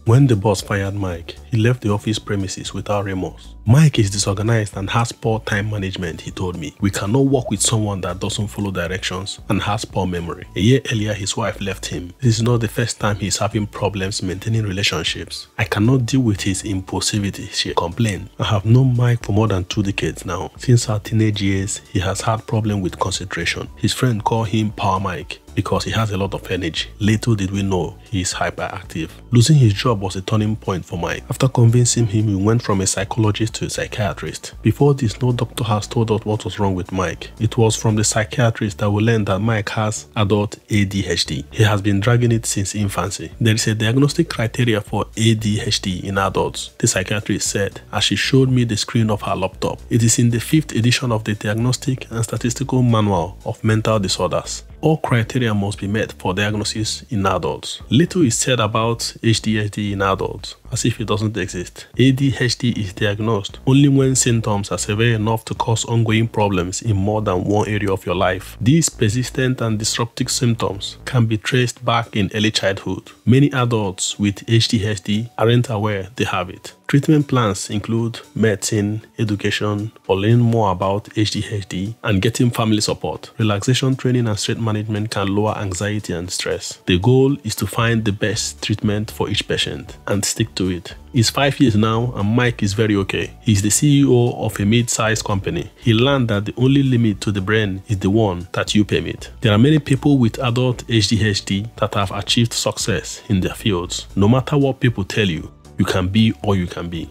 When the boss fired Mike, he left the office premises without remorse. Mike is disorganized and has poor time management, he told me. We cannot work with someone that doesn't follow directions and has poor memory. A year earlier, his wife left him. This is not the first time he's having problems maintaining relationships. I cannot deal with his impulsivity, she complained. I have known Mike for more than 2 decades now. Since our teenage years, he has had problems with concentration. His friend called him Power Mike because he has a lot of energy. Little did we know he is hyperactive. Losing his job was a turning point for Mike. After convincing him, we went from a psychologist to a psychiatrist. Before this, no doctor has told us what was wrong with Mike. It was from the psychiatrist that we learned that Mike has adult ADHD. He has been dragging it since infancy. There is a diagnostic criteria for ADHD in adults, the psychiatrist said as she showed me the screen of her laptop. It is in the 5th edition of the Diagnostic and Statistical Manual of Mental Disorders. All criteria must be met for diagnosis in adults. Little is said about ADHD in adults, as if it doesn't exist. ADHD is diagnosed only when symptoms are severe enough to cause ongoing problems in more than one area of your life. These persistent and disruptive symptoms can be traced back in early childhood. Many adults with ADHD aren't aware they have it. Treatment plans include medicine, education, or learning more about ADHD and getting family support. Relaxation training and stress management can lower anxiety and stress. The goal is to find the best treatment for each patient and stick to it. It's 5 years now and Mike is very okay. He's the CEO of a mid-sized company. He learned that the only limit to the brain is the one that you permit. There are many people with adult ADHD that have achieved success in their fields. No matter what people tell you, you can be all you can be.